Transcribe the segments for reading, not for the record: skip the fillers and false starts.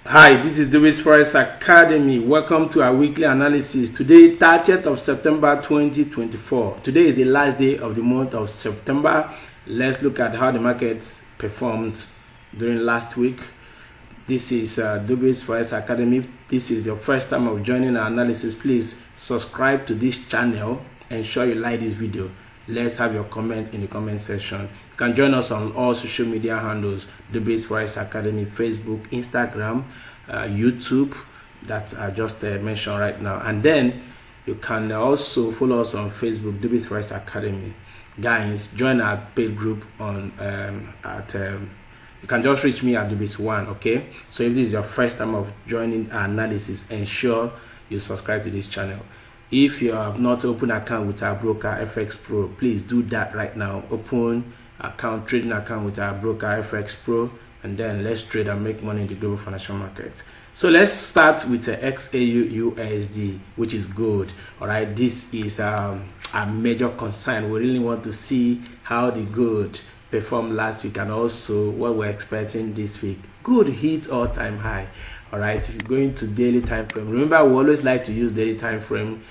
Hi, this is Dubiss Forex Academy. Welcome to our weekly analysis. Today, 30th of September 2024. Today is the last day of the month of September. Let's look at how the markets performed during last week. This is Dubiss Forex Academy. If this is your first time of joining our analysis, please subscribe to this channel. Ensure you like this video. Let's have your comment in the comment section. You can join us on all social media handles: Dubiss Forex Academy, Facebook, Instagram, YouTube, that I just mentioned right now. And then you can also follow us on Facebook, Dubiss Forex Academy. Guys, join our paid group on you can just reach me at Dubiss1. Okay, so if this is your first time of joining our analysis, ensure you subscribe to this channel. If you have not opened an account with our broker FX Pro, please do that right now. Open account, trading account with our broker FX Pro, and then let's trade and make money in the global financial market. So let's start with the XAU USD, which is gold. All right, this is a major concern. We really want to see how the gold performed last week and also what we're expecting this week. Gold hit all-time high. All right, if you're going to daily time frame, remember we always like to use daily time frame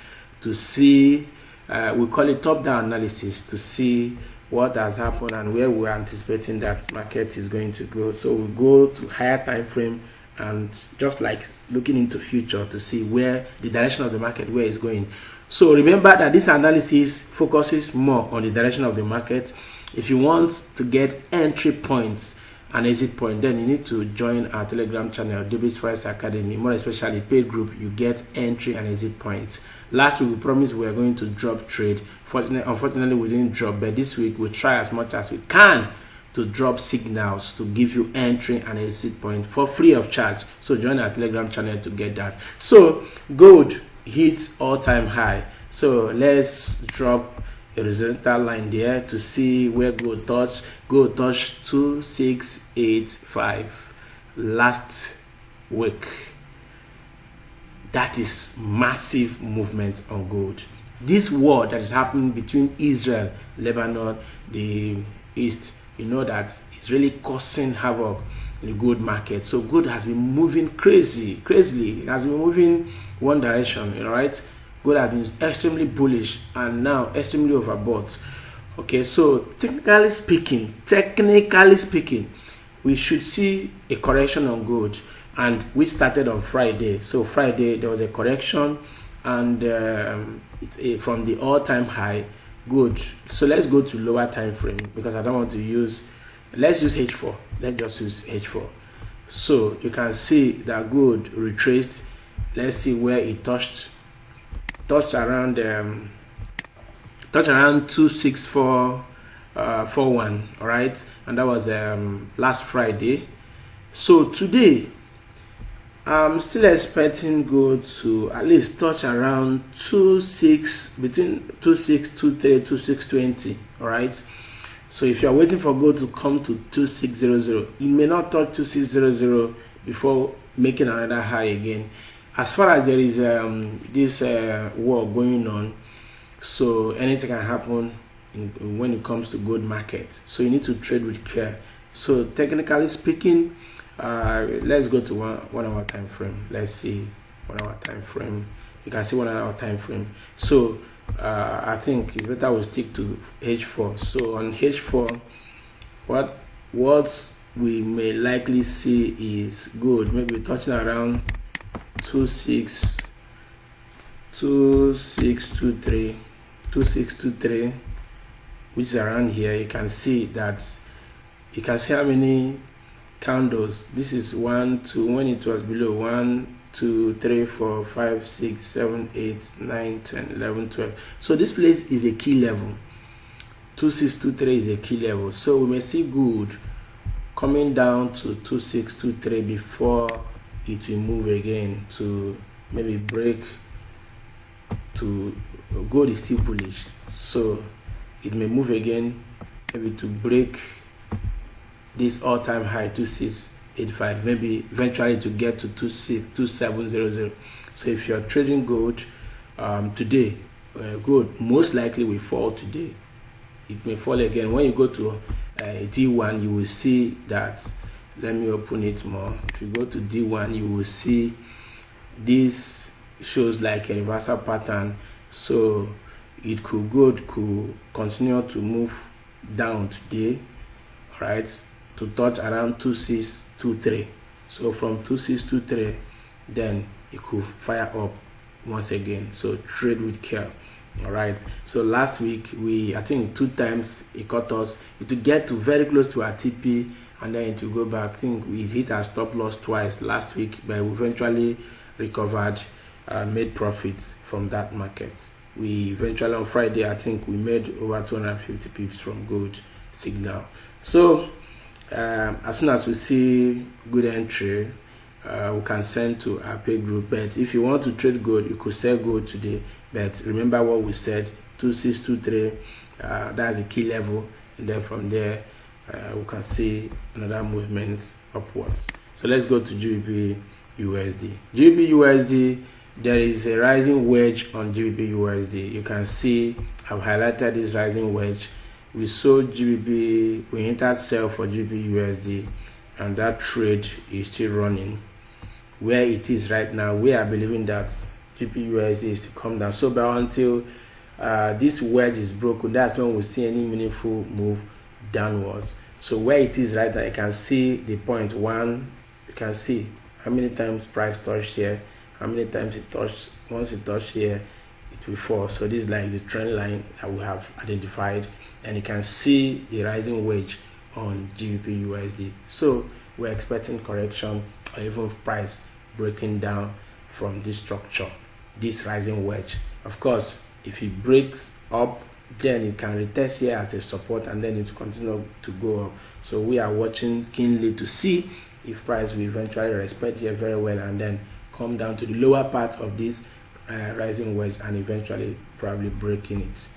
to see, we call it top-down analysis, to see what has happened and where we're anticipating that market is going to go. So we go to higher time frame and just like looking into future to see where the direction of the market, where it's going. So remember that this analysis focuses more on the direction of the market. If you want to get entry points and exit point, then you need to join our Telegram channel, Dubiss Forex Academy. More especially paid group, you get entry and exit points. Last week we promised we were going to drop trade. Unfortunately we didn't drop, but this week we'll try as much as we can to drop signals to give you entry and exit point for free of charge. So join our Telegram channel to get that. So gold hits all-time high. So let's drop a horizontal line there to see where gold touched. Gold touched 2685 last week. That is massive movement on gold. This war that is happening between Israel, Lebanon, the East, you know that it's really causing havoc in the gold market. So gold has been moving crazily. It has been moving one direction, you know, right? Gold has been extremely bullish and now extremely overbought. Okay, so technically speaking, we should see a correction on gold, and we started on Friday. So Friday there was a correction, and from the all-time high, good. So let's go to lower time frame because I don't want to use. Let's use H4. Let's just use H4. So you can see that gold retraced. Let's see where it touched around 26441. all right, and that was last Friday. So today I'm still expecting gold to at least touch around between 2623 2620. all right, so if you are waiting for gold to come to 2600, it may not touch 2600 before making another high again. As far as there is this war going on, so anything can happen when it comes to gold market. So you need to trade with care. So technically speaking, let's go to one hour time frame. Let's see 1 hour time frame. You can see 1 hour time frame. So I think it's better we stick to H4. So on H4, what we may likely see is gold maybe touching around 2623, which is around here. You can see how many candles. This is 1, 2, when it was below 1, 2, 3, 4, 5, 6, 7, 8, 9, 10, 11, 12. So this place is a key level. 2623 is a key level. So we may see gold coming down to 2623 before it will move again to maybe break to gold is still bullish, so it may move again maybe to break this all-time high 2685, maybe eventually to get to 2700. So if you're trading gold today, gold most likely will fall today. It may fall again. When you go to D1, you will see that Let me open it more. If you go to D1, you will see this shows like a reversal pattern, so it could continue to move down today, right, to touch around 2623. So from 2623, then it could fire up once again. So trade with care. All right, so last week I think 2 times it caught us. It will get to very close to our TP, and then it will go back. I think we hit our stop loss twice last week, but we eventually recovered, made profits from that market. We eventually on Friday, I think we made over 250 pips from gold signal. So as soon as we see good entry, we can send to our pay group. But if you want to trade gold, you could sell gold today. But remember what we said, 2623, that's the key level, and then from there we can see another movement upwards. So let's go to GBP USD. GBP USD, there is a rising wedge on GBP USD. You can see I've highlighted this rising wedge. We sold GBP, we entered sell for GBP USD, and that trade is still running. Where it is right now, we are believing that GBP USD is to come down. So but until this wedge is broken, that's when we see any meaningful move downwards. So where it is right now, you can see the point 1. You can see how many times price touched here, how many times it touched. Once it touched here, it will fall. So this is like the trend line that we have identified, and you can see the rising wedge on GBP USD. So we're expecting correction or even price breaking down from this structure, this rising wedge. Of course, if it breaks up, then it can retest here as a support, and then it will continue to go up. So we are watching keenly to see if price will eventually respect here very well, and then come down to the lower part of this rising wedge, and eventually probably breaking it.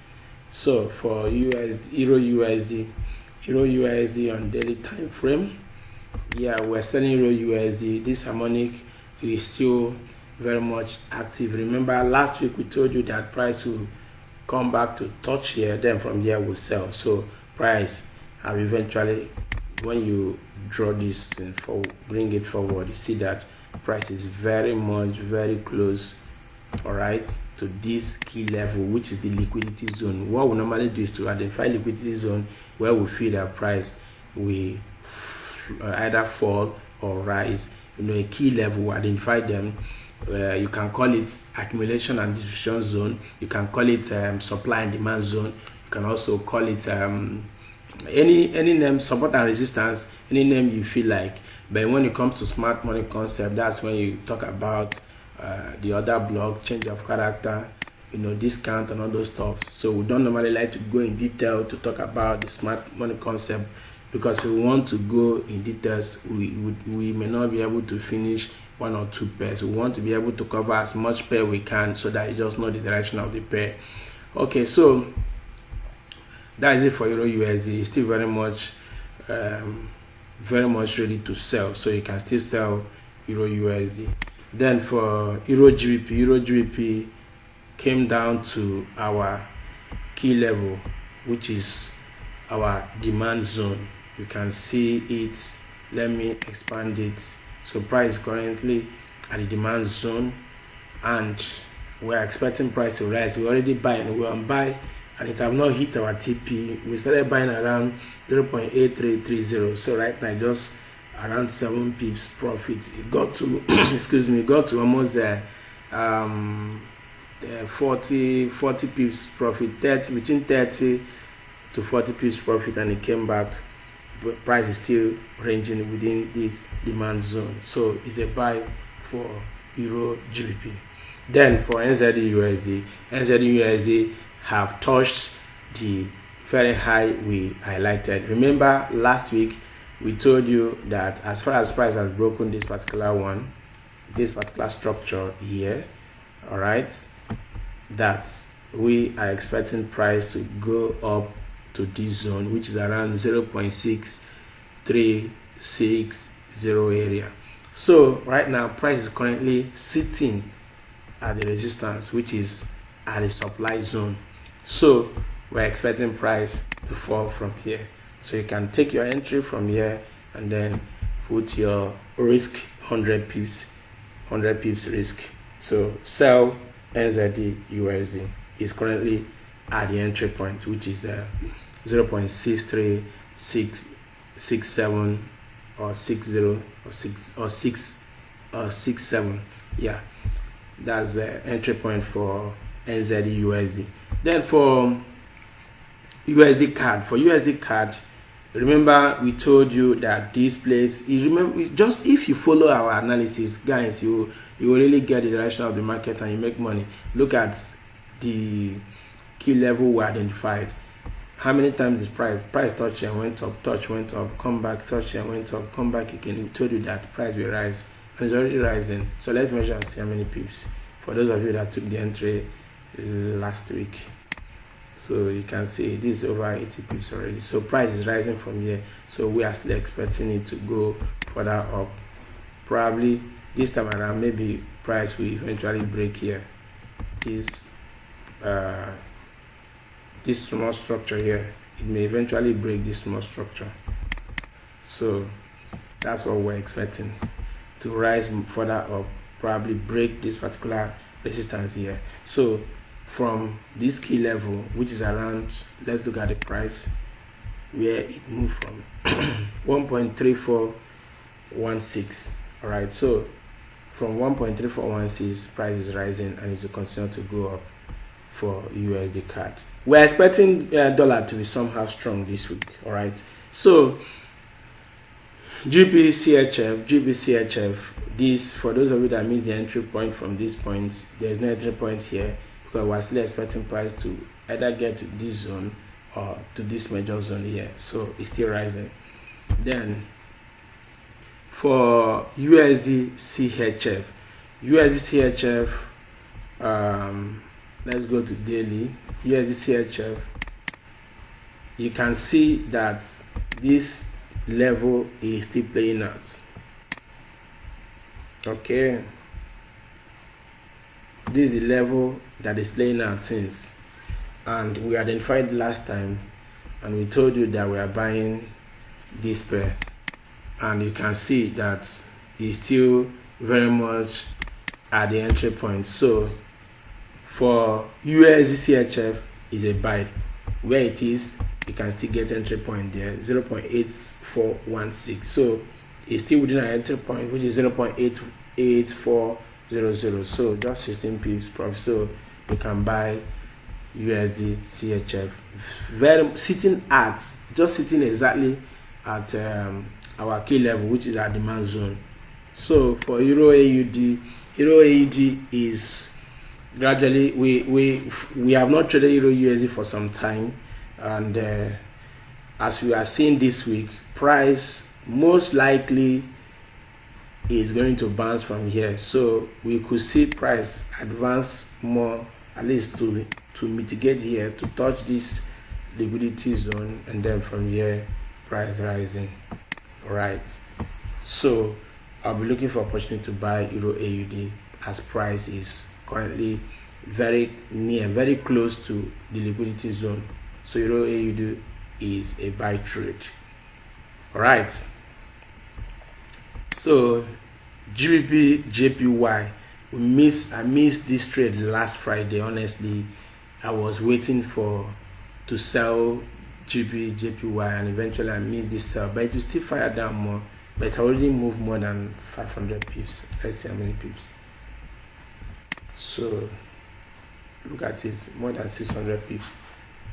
So for Euro USD on daily time frame, yeah, we're selling Euro USD. This harmonic is still very much active. Remember last week we told you that price will come back to touch here, then from here we'll sell. So price have eventually, when you draw this and bring it forward, you see that price is very close, all right, to this key level, which is the liquidity zone. What we normally do is to identify liquidity zone where we feel that price will either fall or rise. A key level, we identify them. You can call it accumulation and distribution zone. You can call it supply and demand zone. You can also call it any name, support and resistance, any name you feel like. But when it comes to smart money concept, that's when you talk about the other block, change of character, discount and all those stuff. So we don't normally like to go in detail to talk about the smart money concept, because if we want to go in details, we may not be able to finish 1 or 2 pairs. We want to be able to cover as much pair we can, so that you just know the direction of the pair. Okay, so that is it for Euro USD. It's still very much ready to sell, so you can still sell Euro USD. Then for Euro GBP came down to our key level, which is our demand zone. You can see it. Let me expand it. So price currently at the demand zone, and we're expecting price to rise. We're already buying. We're on buy, and it have not hit our TP. We started buying around 0.8330. So right now just around 7 pips profit. It got to excuse me, got to almost 40 pips profit, between 30 to 40 pips profit, and it came back. But price is still ranging within this demand zone, so it's a buy for Euro GBP. Then for NZD have touched the very high we highlighted. Remember last week we told you that as far as price has broken this particular structure here, all right, that we are expecting price to go up to this zone, which is around 0.6360 area. So right now price is currently sitting at the resistance, which is at the supply zone. So we're expecting price to fall from here. So you can take your entry from here and then put your risk 100 pips risk. So sell NZD USD is currently at the entry point, which is 0.63667 or 60 or 667. Yeah, that's the entry point for NZD USD. Then for USD CAD, remember we told you that this place is, remember, just if you follow our analysis, guys, you will really get the direction of the market and you make money. Look at the key level we identified. How many times is price touch and went up, touch, went up, come back, touch and went up, come back again. We told you that price will rise and it's already rising. So let's measure and see how many pips for those of you that took the entry last week. So you can see this is over 80 pips already. So price is rising from here. So we are still expecting it to go further up. Probably this time around, maybe price will eventually break here. This small structure here, it may eventually break this small structure. So that's what we're expecting, to rise further up, probably break this particular resistance here. So from this key level, which is around, let's look at the price where it moved from 1.3416. all right, so from 1.3416 price is rising and it will continue to go up for USD CAD. We're expecting dollar to be somehow strong this week. All right, so GBCHF, this, for those of you that missed the entry point from this point, there's no entry point here because we're still expecting price to either get to this zone or to this major zone here. So it's still rising. Then for USD CHF, let's go to daily. USD CHF, you can see that this level is still playing out. Okay, this is the level that is playing out since, and we identified last time and we told you that we are buying this pair, and you can see that it's still very much at the entry point. So for USD CHF is a buy. Where it is, you can still get entry point there, 0.8416. So it's still within an entry point, which is 0.88400. So just 16 pips profit. So you can buy USD CHF sitting exactly at our key level, which is our demand zone. So for Euro AUD is gradually, we have not traded Euro USD for some time, and as we are seeing this week, price most likely is going to bounce from here. So we could see price advance more, at least to mitigate here, to touch this liquidity zone, and then from here price rising. All right, so I'll be looking for opportunity to buy Euro AUD as price is currently very close to the liquidity zone. So Euro AUD is a buy trade. All right, so GBP JPY, I missed this trade last Friday. Honestly, I was waiting to sell GBP JPY, and eventually I missed this sell, but it will still fire down more. But I already moved more than 500 pips. Let's see how many pips. So look at it, more than 600 pips.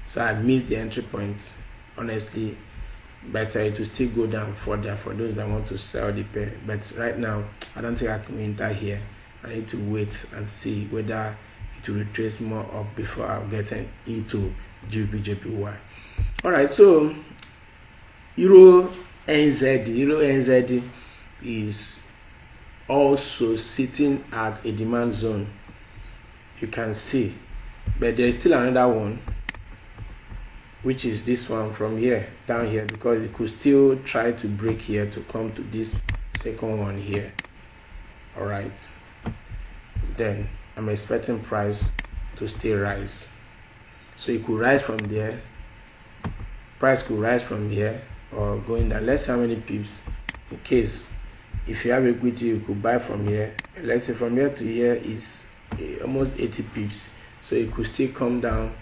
So I missed the entry point, honestly, but it will still go down further for those that want to sell the pair. But right now, I don't think I can enter here. I need to wait and see whether it will retrace more up before I get into GBP JPY. All right, so Euro NZD is also sitting at a demand zone. You can see, but there is still another one, which is this one from here down here, because it could still try to break here to come to this second one here. All right, then I'm expecting price to still rise. So it could rise from there, price could rise from here or going down. Let's see how many pips in case if you have equity, you could buy from here. Let's say from here to here is almost 80 pips, so it could still come down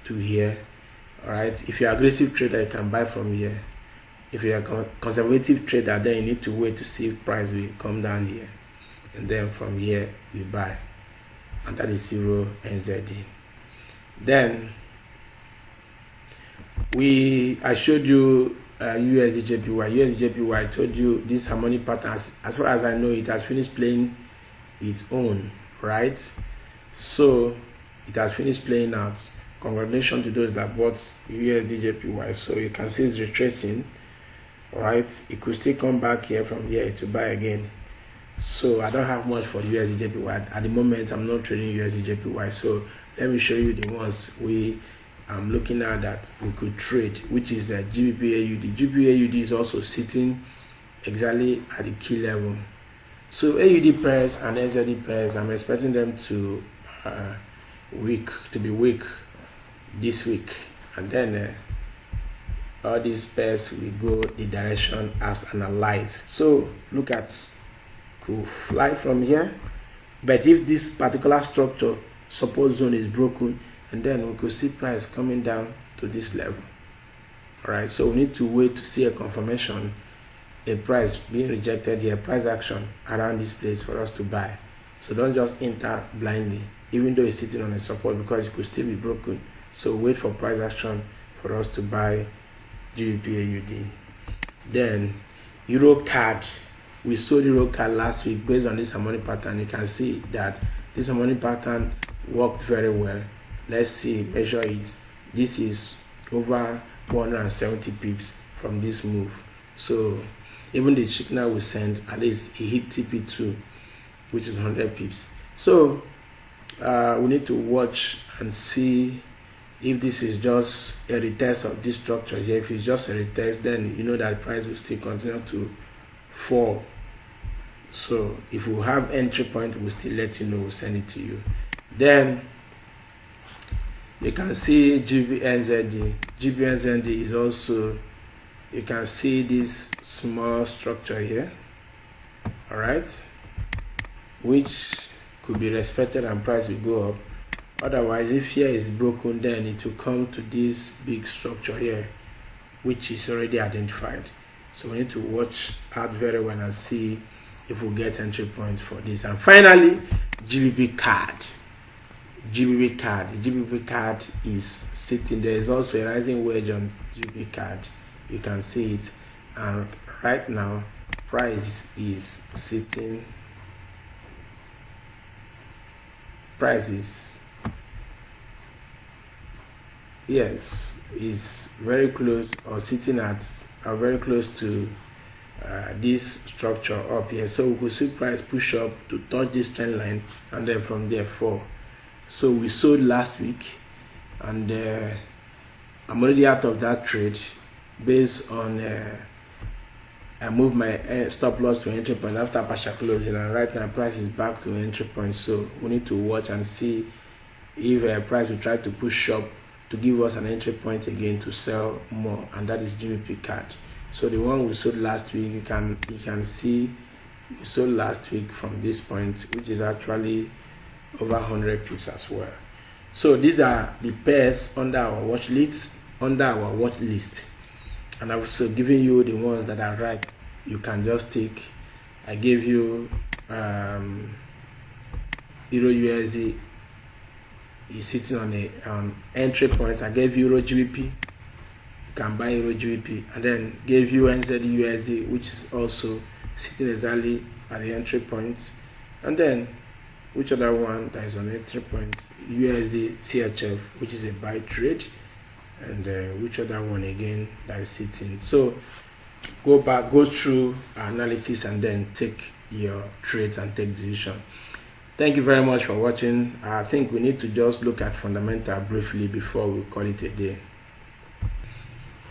to here. All right, if you're aggressive trader, you can buy from here. If you're a conservative trader, then you need to wait to see if price will come down here, and then from here you buy, and that is Euro NZD. Then I showed you USD JPY. USD JPY, I told you this harmonic pattern, as far as I know, it has finished playing its own, right? So it has finished playing out. Congratulations to those that bought USD JPY. So you can see it's retracing, right? It could still come back here from here to buy again. So I don't have much for USD JPY at the moment. I'm not trading USD JPY. So let me show you the ones I'm looking at that we could trade, which is the GBP AUD. GBP AUD is also sitting exactly at the key level. So AUD pairs and NZD pairs, I'm expecting them to be weak this week, and then all these pairs will go the direction as analyzed. So look at, could fly from here, but if this particular structure support zone is broken, and then we could see price coming down to this level. All right, so we need to wait to see a confirmation, a price being rejected here, price action around this place for us to buy. So don't just enter blindly, even though it's sitting on a support, because it could still be broken. So wait for price action for us to buy GBP AUD. Then Euro CAD, we sold Euro CAD last week based on this harmonic pattern. You can see that this harmonic pattern worked very well. Let's see, measure it. This is over 170 pips from this move. So even the signal we sent, at least it hit TP2, which is 100 pips. So we need to watch and see if this is just a retest of this structure here. If it's just a retest, then you know that the price will still continue to fall. So if we have entry point, we'll still let you know, we'll send it to you. Then you can see GBNZD. GBNZD is also, you can see this small structure here, all right, which could be respected and price will go up. Otherwise, if here is broken, then it will come to this big structure here, which is already identified. So we need to watch out very well and see if we get entry points for this. And finally, GBP CAD. GBP CAD. GBP CAD is sitting. There is also a rising wedge on GBP CAD. You can see it. And right now, price is sitting. Price is, yes, is very close, or sitting at very close to this structure up here. So we could see price push up to touch this trend line, and then from there fall. So we sold last week, and I'm already out of that trade based on I moved my stop loss to entry point after partial closing, and right now price is back to entry point. So we need to watch and see if price will try to push up to give us an entry point again to sell more, and that is GBP CAD. So the one we sold last week, you can see we sold last week from this point, which is actually over 100 pips as well. So these are the pairs under our watch list, and I've also given you the ones that are right. You can just take, I gave you Euro USD is sitting on entry point. I gave you Euro GBP, you can buy Euro GBP, and then gave you NZD USD, which is also sitting exactly at the entry point. And then which other one that is on entry point? USD CHF, which is a buy trade, and which other one again that is sitting. So go through analysis and then take your trades and take decision. Thank you very much for watching. I think we need to just look at fundamental briefly before we call it a day.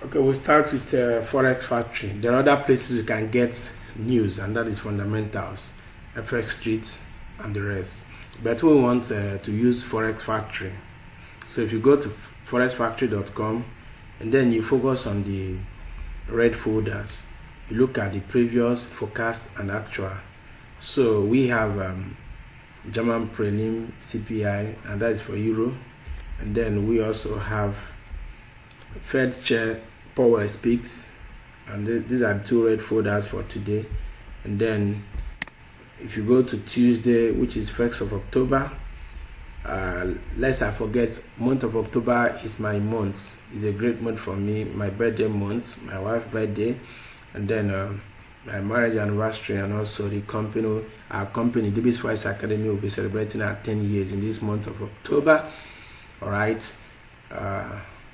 Okay, we'll start with Forex Factory. There are other places you can get news, and that is fundamentals, FX Streets, and the rest. But we want to use Forex Factory. So if you go to forexfactory.com and then you focus on the red folders, you look at the previous forecast and actual. So we have German prelim CPI, and that is for euro, and then we also have Fed chair Powell speaks, and these are two red folders for today. And then if you go to Tuesday, which is 1st of October, lest I forget, month of October is my month. It's a great month for me, my birthday month, my wife's birthday, and then my marriage anniversary, and also our company Dubiss Forex Academy will be celebrating our 10 years in this month of October. All right,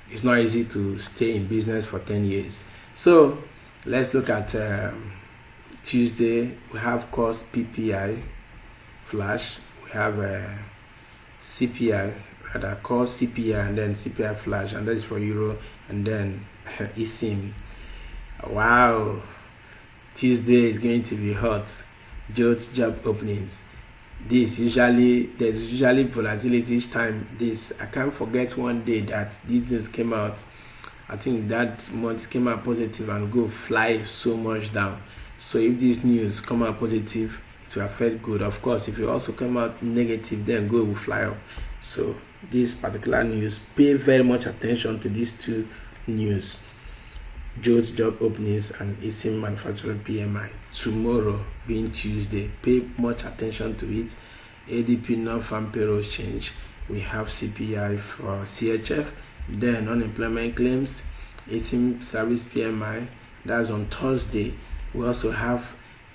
it's not easy to stay in business for 10 years. So let's look at Tuesday. We have cost PPI flash, we have CPI, rather cost CPI, and then CPI flash, and that is for euro, and then eSIM. Wow, Tuesday is going to be hot. Job openings. There's usually volatility each time. I can't forget one day that this news came out. I think that month came out positive and go fly so much down. So if this news come out positive, it will affect good. Of course, if it also come out negative, then gold will fly up. So this particular news, pay very much attention to these two news: job openings and eSIM manufacturing PMI. Tomorrow being Tuesday, pay much attention to it. ADP non-farm payroll change. We have CPI for CHF, then unemployment claims, eSIM service PMI. That's on Thursday. We also have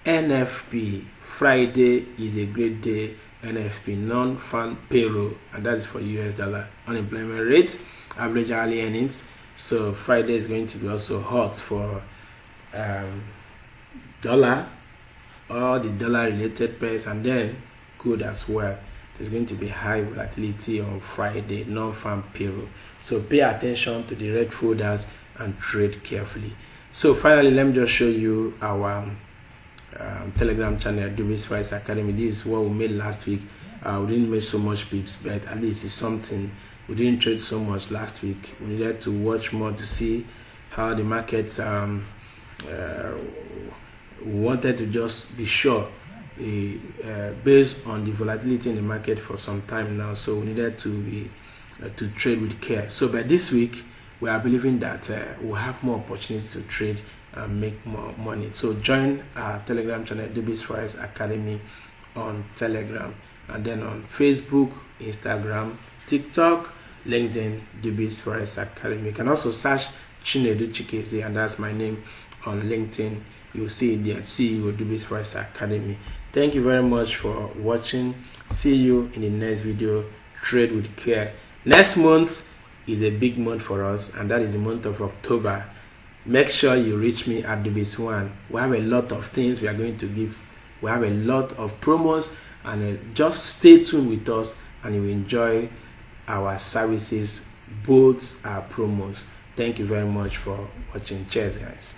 NFP. Friday is a great day. NFP non-farm payroll, and that is for US dollar. Unemployment rates, average hourly earnings. So Friday is going to be also hot for dollar, all the dollar related pairs, and then good as well. There's going to be high volatility on Friday, non-farm payroll. So pay attention to the red folders and trade carefully. So finally, let me just show you our Telegram channel, Dubiss Forex Academy. This is what we made last week. We didn't make so much pips, but at least it's something. We didn't trade so much last week. We needed to watch more to see how the markets we wanted to just be sure based on the volatility in the market for some time now. So we needed to trade with care. So by this week, we are believing that we'll have more opportunities to trade and make more money. So join our Telegram channel, Dubiss Forex Academy, on Telegram, and then on Facebook, Instagram, TikTok, LinkedIn, Dubiss Forex Academy. You can also search Chinedu Chikeze, and that's my name on LinkedIn. You'll see it there, CEO Dubiss Forex Academy. Thank you very much for watching. See you in the next video. Trade with care. Next month is a big month for us, and that is the month of October. Make sure you reach me at Dubiss One. We have a lot of things we are going to give. We have a lot of promos, and just stay tuned with us, and you will enjoy our services, both our promos. Thank you very much for watching. Cheers, guys.